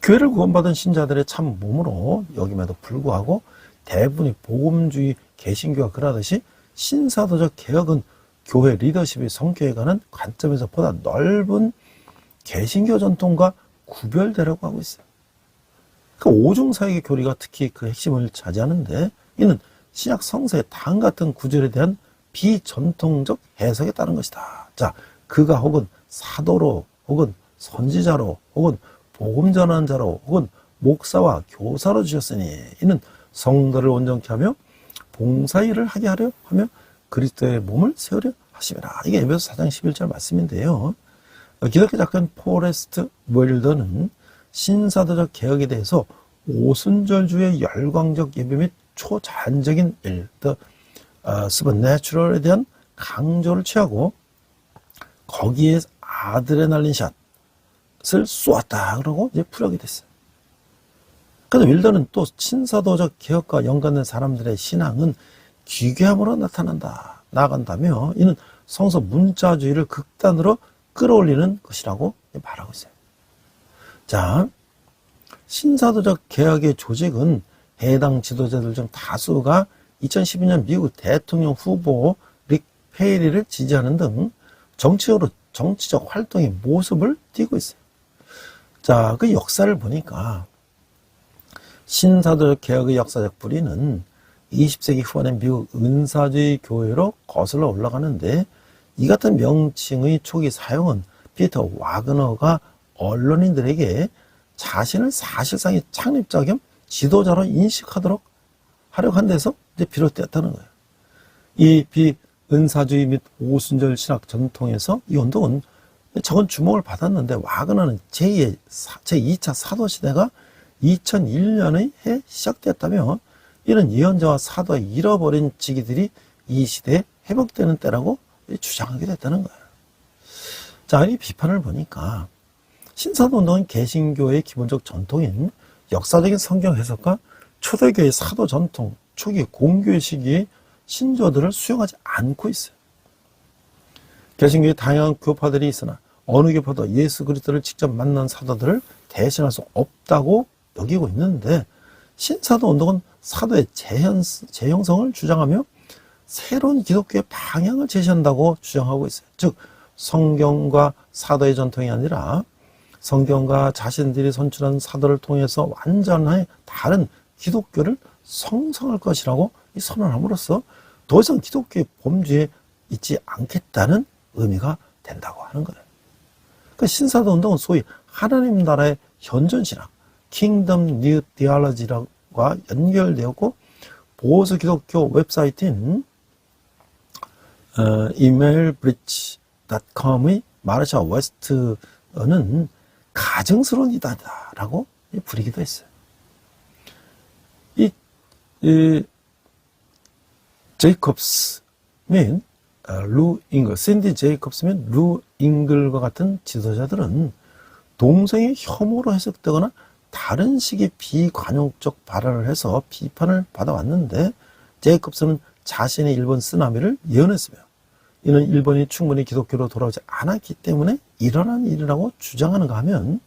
교회를 구원받은 신자들의 참 몸으로 여김에도 불구하고 대부분이 복음주의 개신교가 그러하듯이 신사도적 개혁은 교회 리더십의 성격에 관한 관점에서 보다 넓은 개신교 전통과 구별되려고 하고 있어요. 그 오중사역의 교리가 특히 그 핵심을 차지하는데 이는 신약 성서의 당 같은 구절에 대한 비전통적 해석에 따른 것이다. 자, 그가 혹은 사도로 혹은 선지자로 혹은 복음 전하는 자로 혹은 목사와 교사로 주셨으니 이는 성도를 온전케 하며 봉사일을 하게 하려 하며 그리스도의 몸을 세우려 하심이라. 이게 에베소 4장 11절 말씀인데요. 기독교 작가인 포레스트 웰더는 신사도적 개혁에 대해서 오순절주의 열광적 예배 및 초자연적인 일, the supernatural에 대한 강조를 취하고 거기에 아드레날린 샷을 쏘았다 그러고 이제 풀하게 됐어요. 그래서 윌더는 또 신사도적 개혁과 연관된 사람들의 신앙은 기괴함으로 나간다며 이는 성서 문자주의를 극단으로 끌어올리는 것이라고 말하고 있어요. 자, 신사도적 개혁의 조직은 해당 지도자들 중 다수가 2012년 미국 대통령 후보 릭 페이리를 지지하는 등 정치적 활동의 모습을 띠고 있어요. 자, 그 역사를 보니까 신사도적 개혁의 역사적 뿌리는 20세기 후반의 미국 은사주의 교회로 거슬러 올라가는데 이 같은 명칭의 초기 사용은 피터 와그너가 언론인들에게 자신을 사실상의 창립자 겸 지도자로 인식하도록 하려고 한 데서 이제 비롯되었다는 거예요. 이 비은사주의 및 오순절 신학 전통에서 이 운동은 적은 주목을 받았는데 와그너는 제2차 사도시대가 2001년에 시작되었다며 이런 예언자와 사도의 잃어버린 지기들이 이 시대에 회복되는 때라고 주장하게 됐다는 거예요. 자, 이 비판을 보니까 신사도운동은 개신교의 기본적 전통인 역사적인 성경 해석과 초대교의 사도 전통, 초기 공교의 시기에 신조들을 수용하지 않고 있어요. 개신교의 다양한 교파들이 있으나 어느 교파도 예수 그리스도를 직접 만난 사도들을 대신할 수 없다고 여기고 있는데 신사도 운동은 사도의 재형성을 주장하며 새로운 기독교의 방향을 제시한다고 주장하고 있어요. 즉 성경과 사도의 전통이 아니라 성경과 자신들이 선출한 사도를 통해서 완전히 다른 기독교를 성성할 것이라고 선언함으로써 더 이상 기독교의 범주에 있지 않겠다는 의미가 된다고 하는 거예요. 그 신사도 운동은 소위 하나님 나라의 현존신학, 킹덤 뉴 디알러지와 연결되었고 보수 기독교 웹사이트인 emailbridge.com의 마르샤 웨스트는 가증스러운 이다라고 부르기도 했어요. 이 제이콥스 및 루 잉글, 샌디 제이콥스 및 루 잉글과 같은 지도자들은 동성애 혐오로 해석되거나 다른 식의 비관용적 발언을 해서 비판을 받아왔는데 제이콥스는 자신의 일본 쓰나미를 예언했으며 이는 일본이 충분히 기독교로 돌아오지 않았기 때문에 일어난 일이라고 주장하는가 하면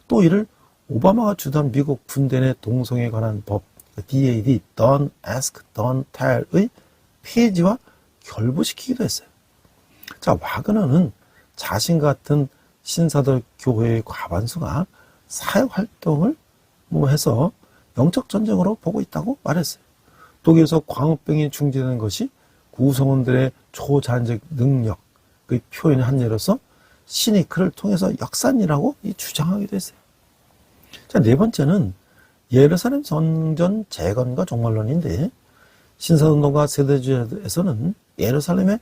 또 이를 오바마가 주도한 미국 군대 내 동성애에 관한 법 DAD, Don't Ask, Don't Tell의 폐지와 결부시키기도 했어요. 자, 와그너는 자신 같은 신사도 교회의 과반수가 사역활동을 해서 영적 전쟁으로 보고 있다고 말했어요. 독일에서 광우병이 중지되는 것이 구성원들의 초자연적 능력, 그 표현의 한 예로서 신이 그를 통해서 역사이라고 주장하기도 했어요. 자, 네 번째는 예루살렘 성전 재건과 종말론인데 신사운동과 세대주의에서는 예루살렘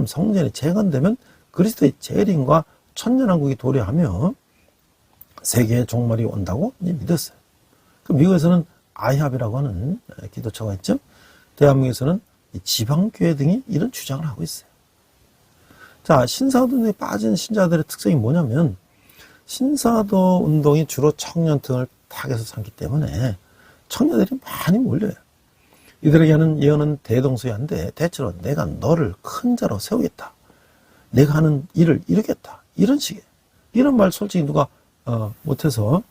성전이 재건되면 그리스도의 재림과 천년왕국이 도래하며 세계의 종말이 온다고 믿었어요. 그 미국에서는 아이합이라고 하는 기도처가 있죠. 대한민국에서는 지방교회 등이 이런 주장을 하고 있어요. 자, 신사도 운동에 빠진 신자들의 특성이 뭐냐면 신사도 운동이 주로 청년 등을 타겟으로 삼기 때문에 청년들이 많이 몰려요. 이들에게 하는 예언은 대동소이한데 대체로 내가 너를 큰 자로 세우겠다. 내가 하는 일을 이루겠다. 이런 식이에요. 이런 말 솔직히 누가 못해서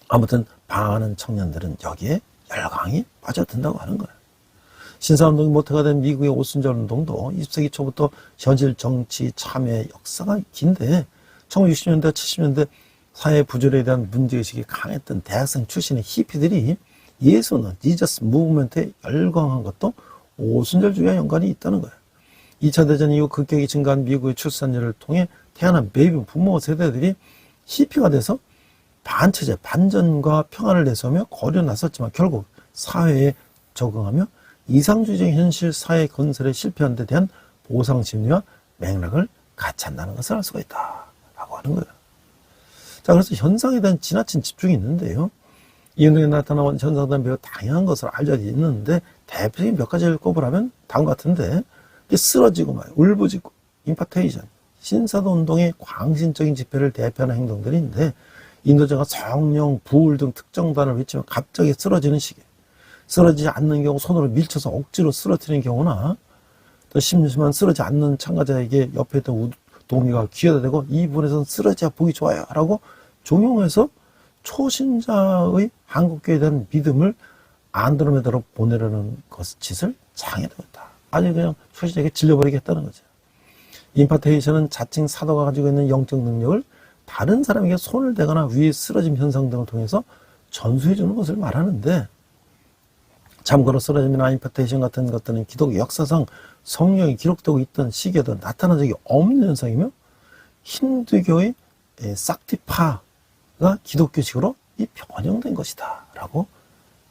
아무튼 반하는 청년들은 여기에 열광이 빠져든다고 하는 거예요. 신사운동이 모태가 된 미국의 오순절 운동도 20세기 초부터 현실 정치 참여 역사가 긴데 1960년대, 70년대 사회 부조리에 대한 문제의식이 강했던 대학생 출신의 히피들이 예수는 지저스 무브먼트에 열광한 것도 오순절주의와 연관이 있다는 거예요. 2차 대전 이후 급격히 증가한 미국의 출산율을 통해 태어난 베이비 부모 세대들이 히피가 돼서 반체제, 반전과 평화를 내세우며 거리로 나섰지만 결국 사회에 적응하며 이상주의적인 현실 사회 건설에 실패한 데 대한 보상심리와 맥락을 같이 한다는 것을 알 수가 있다라고 하는 거예요. 자, 그래서 현상에 대한 지나친 집중이 있는데요. 이 운동에 나타나는 현상들은 매우 다양한 것을 알려져 있는데 대표적인 몇 가지를 꼽으라면 다음과 같은데 쓰러지고 울부짖고 임파테이션, 신사도 운동의 광신적인 집회를 대표하는 행동들인데 인도자가 성령, 부울 등 특정 단어를 외치면 갑자기 쓰러지는 시기, 쓰러지지 않는 경우 손으로 밀쳐서 억지로 쓰러뜨리는 경우나, 또 심지만 쓰러지지 않는 참가자에게 옆에 있던 동기가 기어다 대고 이 부분에서는 쓰러져야 보기 좋아요 라고 종용해서 초신자의 한국교회에 대한 믿음을 안드로메다로 보내려는 짓을 장애되고 있다. 아니 그냥 초신자에게 질려버리겠다는 거죠. 임파테이션은 자칭 사도가 가지고 있는 영적 능력을 다른 사람에게 손을 대거나 위에 쓰러짐 현상 등을 통해서 전수해 주는 것을 말하는데, 참고로 쓰러짐이나 임파테이션 같은 것들은 기독교 역사상 성령이 기록되고 있던 시기에도 나타난 적이 없는 현상이며, 힌두교의 싹티파가 기독교식으로 이 변형된 것이다 라고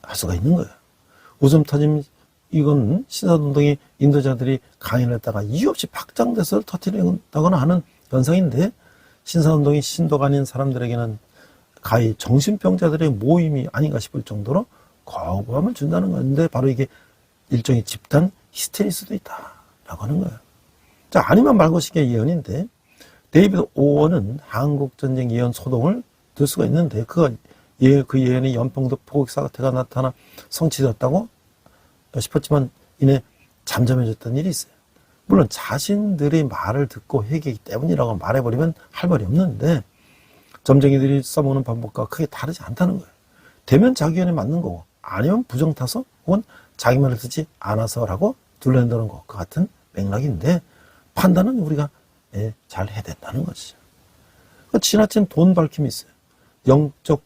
할 수가 있는 거예요. 웃음 터짐, 이건 신사운동이 인도자들이 강연을 했다가 이유 없이 박장대소를 터뜨린다거나 하는 현상인데, 신사운동이 신도가 아닌 사람들에게는 가히 정신병자들의 모임이 아닌가 싶을 정도로 거부감을 준다는 건데, 바로 이게 일종의 집단 히스테리일 수도 있다라고 하는 거예요. 자, 아니면 말고식의 예언인데, 데이비드 오원은 한국전쟁 예언 소동을 들 수가 있는데, 그 예언이 연평도 포격 사태가 나타나 성취되었다고 싶었지만 이내 잠잠해졌던 일이 있어요. 물론 자신들의 말을 듣고 회개하기 때문이라고 말해버리면 할 말이 없는데, 점쟁이들이 써먹는 방법과 크게 다르지 않다는 거예요. 되면 자기 의견에 맞는 거고, 아니면 부정타서 혹은 자기 말을 듣지 않아서라고 둘러낸다는 것과 같은 맥락인데, 판단은 우리가 잘 해야 된다는 것이죠. 지나친 돈 밝힘이 있어요. 영적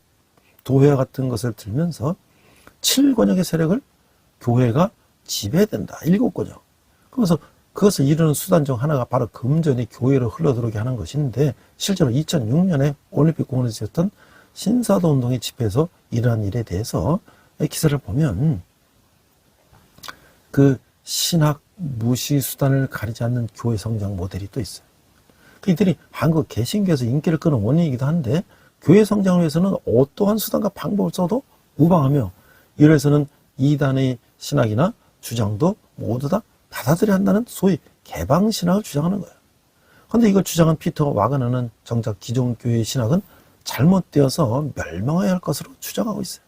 도회 같은 것을 들면서 7권역의 세력을 교회가 지배해야 된다. 7권역. 그래서 그것을 이루는 수단 중 하나가 바로 금전이 교회로 흘러들어오게 하는 것인데, 실제로 2006년에 올림픽 공원에서 있었던 신사도 운동의 집회에서 일어난 일에 대해서 기사를 보면, 그 신학 무시 수단을 가리지 않는 교회 성장 모델이 또 있어요. 이들이 한국 개신교에서 인기를 끄는 원인이기도 한데, 교회 성장을 위해서는 어떠한 수단과 방법을 써도 무방하며, 이래서는 이단의 신학이나 주장도 모두 다 받아들여야 한다는 소위 개방신학을 주장하는 거예요. 그런데 이걸 주장한 피터 와그너는 정작 기존 교회의 신학은 잘못되어서 멸망해야 할 것으로 주장하고 있어요.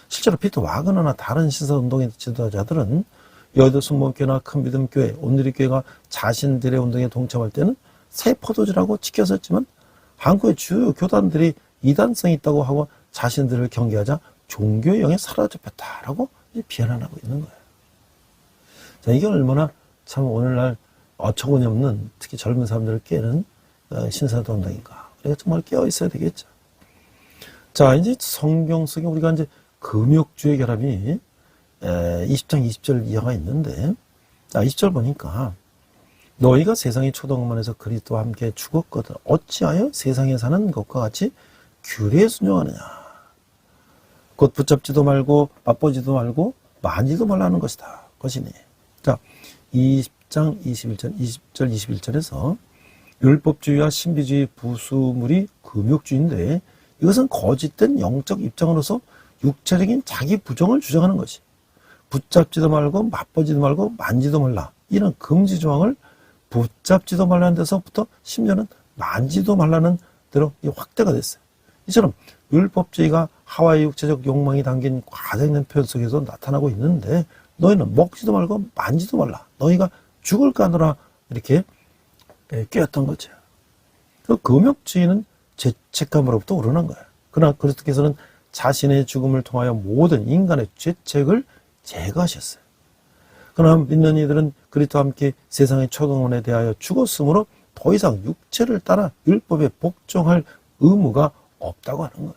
실제로 피터 와그너나 다른 신사운동의 지도자들은 여의도 순복음교회나 큰 믿음교회, 온누리교회가 자신들의 운동에 동참할 때는 새 포도주라고 지켰었지만, 한국의 주요 교단들이 이단성이 있다고 하고 자신들을 경계하자 종교의 영에 사로잡혔다라고 비난하고 있는 거예요. 자, 이게 얼마나 참 오늘날 어처구니 없는, 특히 젊은 사람들을 깨는 신사도 운동인가. 우리가 정말 깨어 있어야 되겠죠. 자, 이제 성경 속에 우리가 이제 금욕주의 결합이 20장 20절 이하가 있는데, 자, 20절 보니까 너희가 세상의 초동만에서 그리스도와 함께 죽었거든 어찌하여 세상에 사는 것과 같이 규례에 순종하느냐. 곧 붙잡지도 말고 맛보지도 말고 만지도 말라는 것이다. 것이니. 자, 20장 21절, 20절 21절에서 율법주의와 신비주의 부수물이 금욕주의인데, 이것은 거짓된 영적 입장으로서 육체적인 자기 부정을 주장하는 것이, 붙잡지도 말고 맛보지도 말고 만지도 말라, 이런 금지 조항을 붙잡지도 말라는 데서부터 심지어는 만지도 말라는 대로 확대가 됐어요. 이처럼 율법주의가 하와의 육체적 욕망이 담긴 과장된 표현 속에서 나타나고 있는데, 너희는 먹지도 말고 만지도 말라, 너희가 죽을까 하노라, 이렇게 꿰었던 거죠. 그 금욕주의는 죄책감으로부터 우러난 거예요. 그러나 그리스도께서는 자신의 죽음을 통하여 모든 인간의 죄책을 제거하셨어요. 그러나 믿는 이들은 그리스도와 함께 세상의 초동원에 대하여 죽었으므로 더 이상 육체를 따라 율법에 복종할 의무가 없다고 하는 거예요.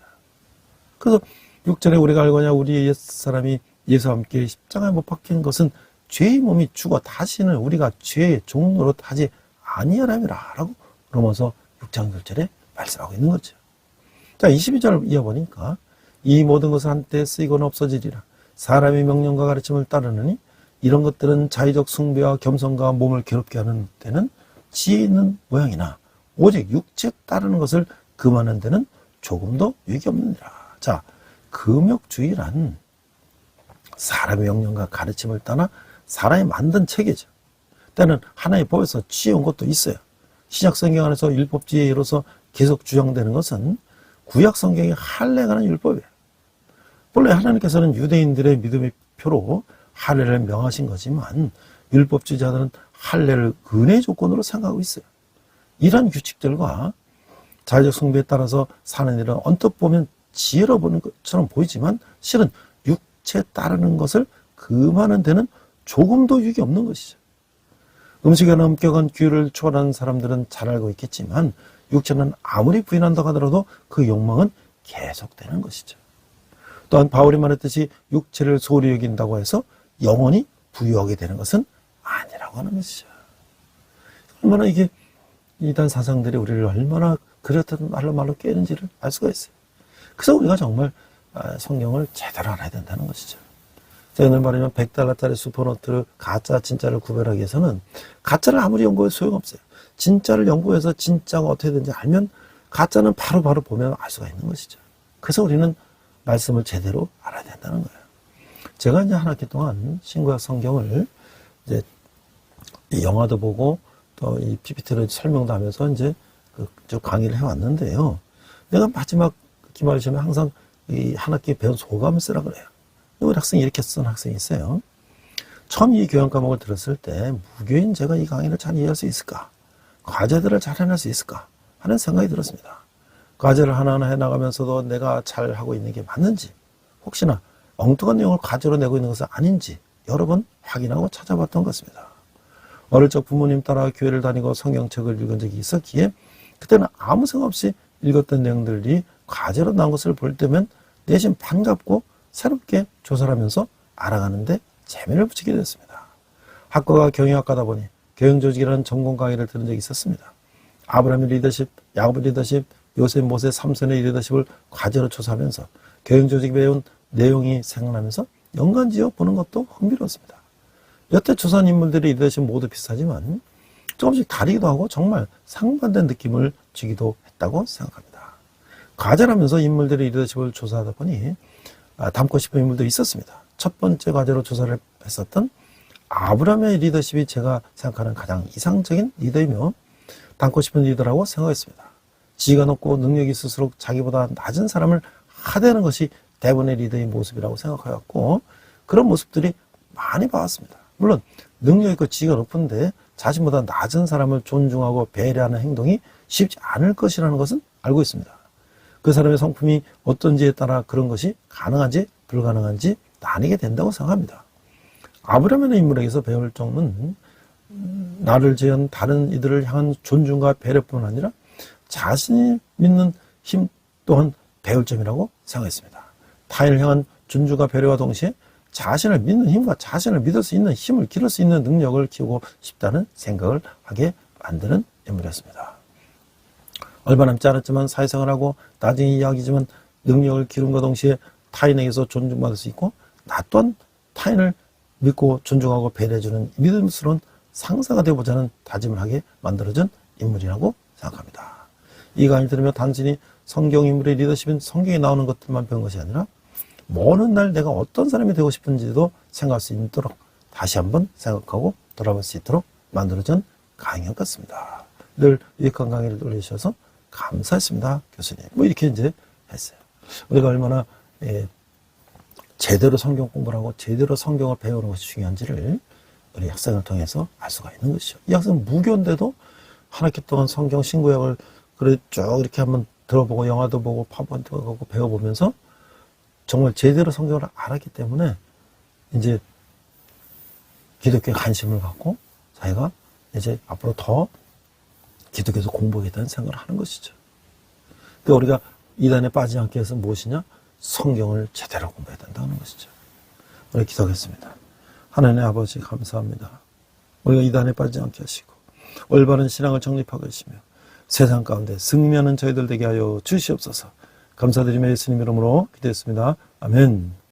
그래서 6절에 우리가 알거냐, 우리의 옛사람이 예수와 함께 십자가에 못 박힌 것은 죄의 몸이 죽어 다시는 우리가 죄의 종노릇 하지 아니하람이라 라고 로마서 6장 1절에 말씀하고 있는 거죠. 자, 22절 이어보니까 이 모든 것은 한때 쓰이고는 없어지리라. 사람의 명령과 가르침을 따르느니 이런 것들은 자의적 숭배와 겸손과 몸을 괴롭게 하는 데는 지혜 있는 모양이나 오직 육체 따르는 것을 금하는 데는 조금도 유익이 없느니라. 자, 금욕주의란 사람의 명령과 가르침을 따라 사람이 만든 체계죠. 때는 하나의 법에서 취해온 것도 있어요. 신약 성경 안에서 율법주의로서 계속 주장되는 것은 구약 성경의 할례가 하는 율법이에요. 본래 하나님께서는 유대인들의 믿음의 표로 할례를 명하신 거지만 율법주의자들은 할례를 은혜의 조건으로 생각하고 있어요. 이런 규칙들과 자의적 숭배에 따라서 사는 일은 언뜻 보면 지혜로 보는 것처럼 보이지만 실은 육체에 따르는 것을 금하는 데는 조금도 유익이 없는 것이죠. 음식에 엄격한 규율을 초월하는 사람들은 잘 알고 있겠지만 육체는 아무리 부인한다고 하더라도 그 욕망은 계속되는 것이죠. 또한 바울이 말했듯이 육체를 소홀히 여긴다고 해서 영원히 부유하게 되는 것은 아니라고 하는 것이죠. 얼마나 이게 이단 사상들이 우리를 얼마나 그렇다는 말로 깨는지를 알 수가 있어요. 그래서 우리가 정말 성경을 제대로 알아야 된다는 것이죠. 제가 오늘 말하면 $100짜리 슈퍼노트를 가짜 진짜를 구별하기 위해서는 가짜를 아무리 연구해도 소용없어요. 진짜를 연구해서 진짜가 어떻게 되는지 알면 가짜는 바로 보면 알 수가 있는 것이죠. 그래서 우리는 말씀을 제대로 알아야 된다는 거예요. 제가 이제 한 학기 동안 신구약 성경을 이제 영화도 보고 또 이 PPT를 설명도 하면서 이제 쭉 강의를 해왔는데요. 내가 마지막 기말 시험에 항상 이 한 학기 배운 소감을 쓰라 그래요. 우리 학생이 이렇게 쓴 학생이 있어요. 처음 이 교양 과목을 들었을 때 무교인 제가 이 강의를 잘 이해할 수 있을까? 과제들을 잘 해낼 수 있을까? 하는 생각이 들었습니다. 과제를 하나하나 해나가면서도 내가 잘 하고 있는 게 맞는지, 혹시나 엉뚱한 내용을 과제로 내고 있는 것은 아닌지 여러 번 확인하고 찾아봤던 것 같습니다. 어릴 적 부모님 따라 교회를 다니고 성경책을 읽은 적이 있었기에 그때는 아무 생각 없이 읽었던 내용들이 과제로 나온 것을 볼 때면 내심 반갑고 새롭게 조사를 하면서 알아가는데 재미를 붙이게 됐습니다. 학과가 경영학과다 보니 경영조직이라는 전공 강의를 들은 적이 있었습니다. 아브라함의 리더십, 야곱의 리더십, 요셉, 모세, 삼손의 리더십을 과제로 조사하면서 경영조직이 배운 내용이 생각나면서 연관지어 보는 것도 흥미로웠습니다. 여태 조사한 인물들의 리더십 모두 비슷하지만 조금씩 다르기도 하고 정말 상반된 느낌을 주기도 했다고 생각합니다. 과제를 하면서 인물들의 리더십을 조사하다 보니 담고 싶은 인물도 있었습니다. 첫 번째 과제로 조사를 했었던 아브라함의 리더십이 제가 생각하는 가장 이상적인 리더이며 담고 싶은 리더라고 생각했습니다. 지위가 높고 능력이 있을수록 자기보다 낮은 사람을 하대하는 것이 대부분의 리더의 모습이라고 생각하였고 그런 모습들이 많이 봐왔습니다. 물론 능력 있고 지위가 높은데 자신보다 낮은 사람을 존중하고 배려하는 행동이 쉽지 않을 것이라는 것은 알고 있습니다. 그 사람의 성품이 어떤지에 따라 그런 것이 가능한지 불가능한지 나뉘게 된다고 생각합니다. 아브라함의 인물에게서 배울 점은 나를 제한 다른 이들을 향한 존중과 배려뿐 아니라 자신이 믿는 힘 또한 배울 점이라고 생각했습니다. 타인을 향한 존중과 배려와 동시에 자신을 믿는 힘과 자신을 믿을 수 있는 힘을 기를 수 있는 능력을 키우고 싶다는 생각을 하게 만드는 인물이었습니다. 얼마 남지 않았지만 사회생활하고 나중에 이야기지만 능력을 기른과 동시에 타인에게서 존중받을 수 있고 나 또한 타인을 믿고 존중하고 배려해주는 믿음스러운 상사가 되어보자는 다짐을 하게 만들어준 인물이라고 생각합니다. 이 강의를 들으며 단순히 성경 인물의 리더십은 성경에 나오는 것들만 배운 것이 아니라 먼 날 내가 어떤 사람이 되고 싶은지도 생각할 수 있도록 다시 한번 생각하고 돌아볼 수 있도록 만들어준 강의 같습니다. 늘 유익한 강의를 올려주셔서 감사했습니다, 교수님. 이렇게 이제 했어요. 우리가 얼마나 제대로 성경 공부를 하고 제대로 성경을 배우는 것이 중요한지를 우리 학생을 통해서 알 수가 있는 것이죠. 이 학생은 무교인데도 한 학기 동안 성경 신구약을 그래 쭉 이렇게 한번 들어보고 영화도 보고 파워포인트 보고 배워보면서 정말 제대로 성경을 알았기 때문에 이제 기독교에 관심을 갖고 자기가 이제 앞으로 더 기독교에서 공부하겠다는 생각을 하는 것이죠. 그러니까 우리가 이단에 빠지지 않기 위해서 무엇이냐? 성경을 제대로 공부해야 된다는 것이죠. 우리 기도하겠습니다. 하나님 아버지 감사합니다. 우리가 이단에 빠지지 않게 하시고 올바른 신앙을 정립하고 계시며 세상 가운데 승리하는 저희들 되게 하여 주시옵소서. 감사드리며 예수님 이름으로 기도했습니다. 아멘.